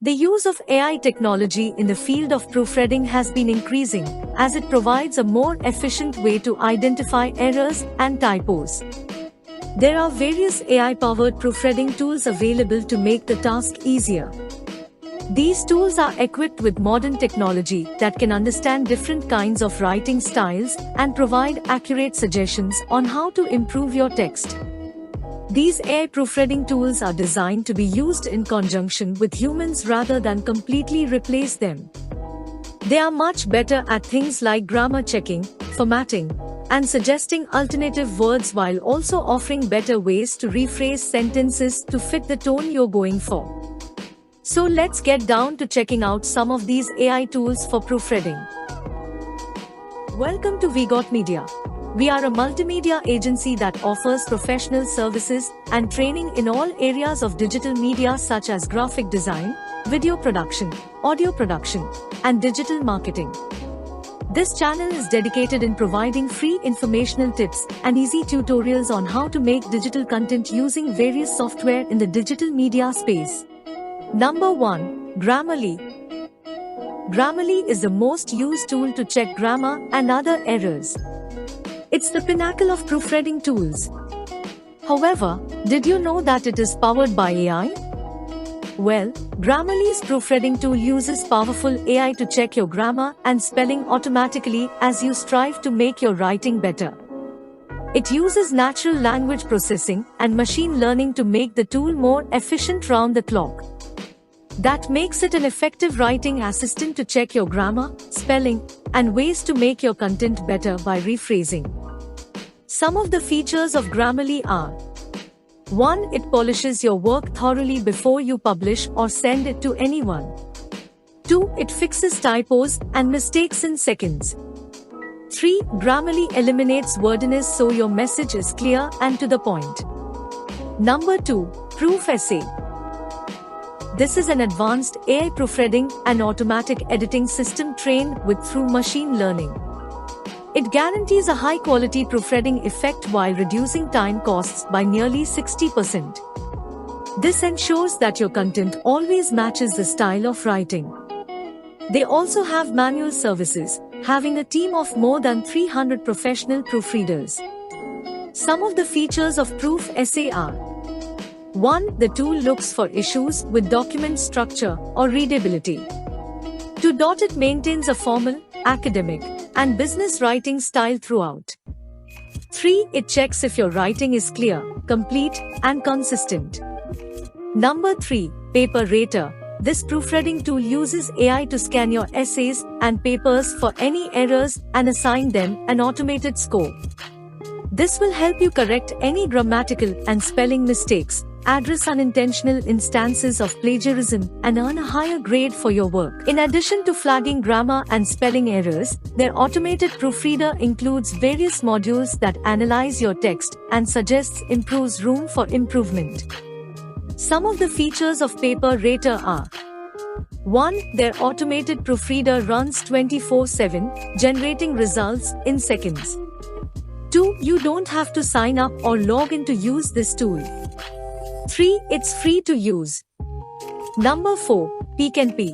The use of AI technology in the field of proofreading has been increasing, as it provides a more efficient way to identify errors and typos. There are various AI-powered proofreading tools available to make the task easier. These tools are equipped with modern technology that can understand different kinds of writing styles and provide accurate suggestions on how to improve your text. These AI proofreading tools are designed to be used in conjunction with humans rather than completely replace them. They are much better at things like grammar checking, formatting, and suggesting alternative words while also offering better ways to rephrase sentences to fit the tone you're going for. So let's get down to checking out some of these AI tools for proofreading. Welcome to WeGotMedia. We are a multimedia agency that offers professional services and training in all areas of digital media such as graphic design, video production, audio production, and digital marketing. This channel is dedicated in providing free informational tips and easy tutorials on how to make digital content using various software in the digital media space. Number 1. Grammarly. Grammarly is the most used tool to check grammar and other errors. It's the pinnacle of proofreading tools. However, did you know that it is powered by AI? Well, Grammarly's proofreading tool uses powerful AI to check your grammar and spelling automatically as you strive to make your writing better. It uses natural language processing and machine learning to make the tool more efficient round the clock. That makes it an effective writing assistant to check your grammar, spelling, and ways to make your content better by rephrasing. Some of the features of Grammarly are: 1. It polishes your work thoroughly before you publish or send it to anyone. 2. It fixes typos and mistakes in seconds. 3. Grammarly eliminates wordiness so your message is clear and to the point. Number 2. Proof Essay. This is an advanced AI proofreading and automatic editing system trained through machine learning. It guarantees a high-quality proofreading effect while reducing time costs by nearly 60%. This ensures that your content always matches the style of writing. They also have manual services, having a team of more than 300 professional proofreaders. Some of the features of Proof Essay are: 1. The tool looks for issues with document structure or readability. 2. It maintains a formal, academic, and business writing style throughout. 3. It checks if your writing is clear, complete, and consistent. Number 3. Paper Rater. This proofreading tool uses AI to scan your essays and papers for any errors and assign them an automated score. This will help you correct any grammatical and spelling mistakes, address unintentional instances of plagiarism, and earn a higher grade for your work. In addition to flagging grammar and spelling errors, their automated proofreader includes various modules that analyze your text and suggests improves room for improvement. Some of the features of Paper Rater are: 1. Their automated proofreader runs 24/7, generating results in seconds. 2. You don't have to sign up or log in to use this tool. 3. It's free to use. Number 4. Pcanpi.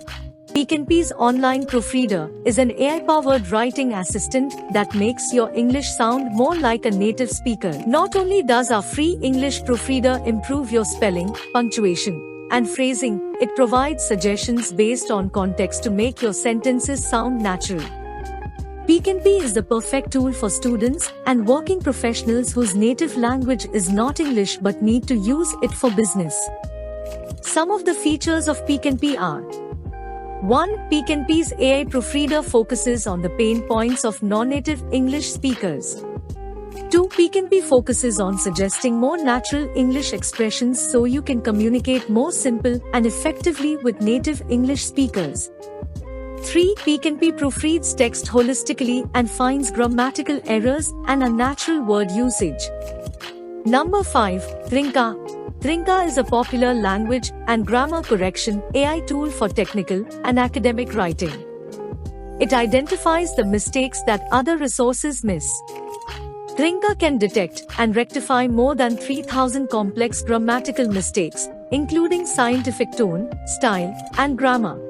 Pcanpi's online proofreader is an AI-powered writing assistant that makes your English sound more like a native speaker. Not only does our free English proofreader improve your spelling, punctuation, and phrasing, it provides suggestions based on context to make your sentences sound natural. Pcanpi is the perfect tool for students and working professionals whose native language is not English but need to use it for business. Some of the features of Pcanpi are: 1. Pcanpi's AI proofreader focuses on the pain points of non-native English speakers. 2. Pcanpi focuses on suggesting more natural English expressions so you can communicate more simple and effectively with native English speakers. 3. Pcanpi proofreads text holistically and finds grammatical errors and unnatural word usage. Number 5. Trinka. Trinka is a popular language and grammar correction AI tool for technical and academic writing. It identifies the mistakes that other resources miss. Trinka can detect and rectify more than 3,000 complex grammatical mistakes, including scientific tone, style, and grammar.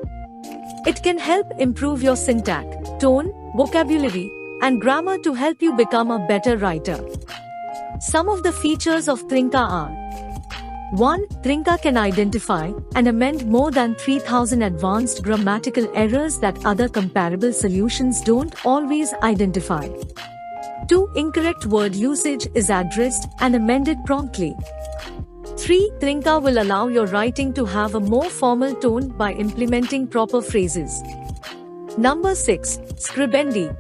It can help improve your syntax, tone, vocabulary, and grammar to help you become a better writer. Some of the features of Trinka are: 1. Trinka can identify and amend more than 3,000 advanced grammatical errors that other comparable solutions don't always identify. 2. Incorrect word usage is addressed and amended promptly. 3. Trinka will allow your writing to have a more formal tone by implementing proper phrases. Number 6. Scribendi.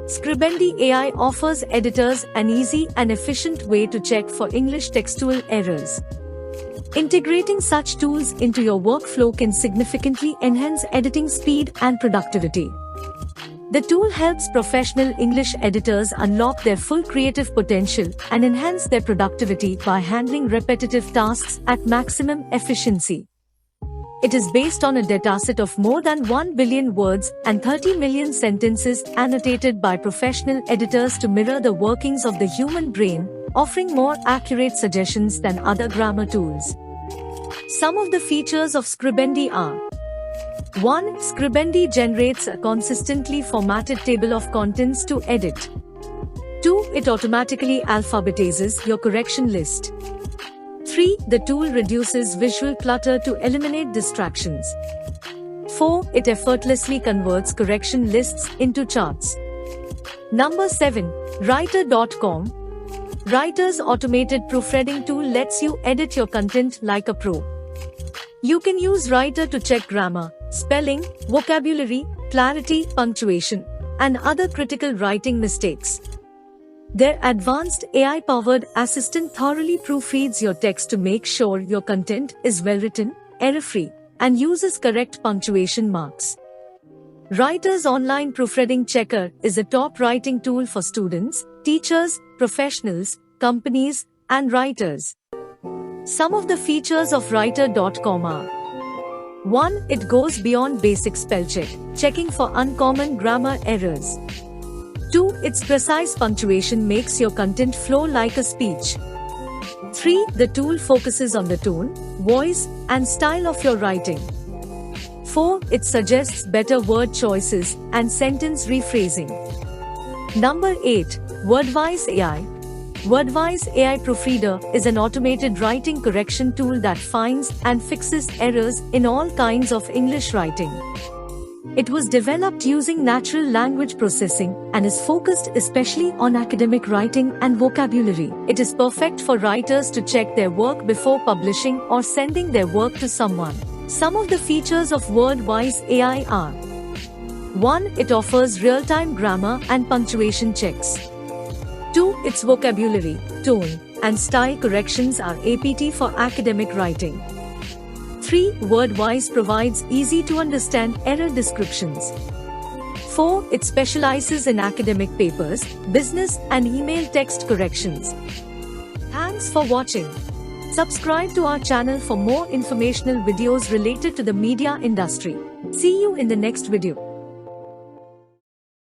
Scribendi AI offers editors an easy and efficient way to check for English textual errors. Integrating such tools into your workflow can significantly enhance editing speed and productivity. The tool helps professional English editors unlock their full creative potential and enhance their productivity by handling repetitive tasks at maximum efficiency. It is based on a dataset of more than 1 billion words and 30 million sentences annotated by professional editors to mirror the workings of the human brain, offering more accurate suggestions than other grammar tools. Some of the features of Scribendi are: 1. Scribendi generates a consistently formatted table of contents to edit. 2. It automatically alphabetizes your correction list. 3. The tool reduces visual clutter to eliminate distractions. 4. It effortlessly converts correction lists into charts. Number 7. Writer.com. Writer's automated proofreading tool lets you edit your content like a pro. You can use Writer to check grammar, spelling, vocabulary, clarity, punctuation, and other critical writing mistakes. Their advanced AI-powered assistant thoroughly proofreads your text to make sure your content is well-written, error-free, and uses correct punctuation marks. Writer's online proofreading checker is a top writing tool for students, teachers, professionals, companies, and writers. Some of the features of Writer.com are: 1. It goes beyond basic spellcheck, checking for uncommon grammar errors. 2. Its precise punctuation makes your content flow like a speech. 3. The tool focuses on the tone, voice, and style of your writing. 4. It suggests better word choices and sentence rephrasing. Number 8. Wordwise AI. Wordwise AI Proofreader is an automated writing correction tool that finds and fixes errors in all kinds of English writing. It was developed using natural language processing and is focused especially on academic writing and vocabulary. It is perfect for writers to check their work before publishing or sending their work to someone. Some of the features of Wordwise AI are: 1. It offers real-time grammar and punctuation checks. 2. Its vocabulary, tone, and style corrections are apt for academic writing. 3. Wordwise provides easy-to-understand error descriptions. 4. It specializes in academic papers, business, and email text corrections. Thanks for watching. Subscribe to our channel for more informational videos related to the media industry. See you in the next video.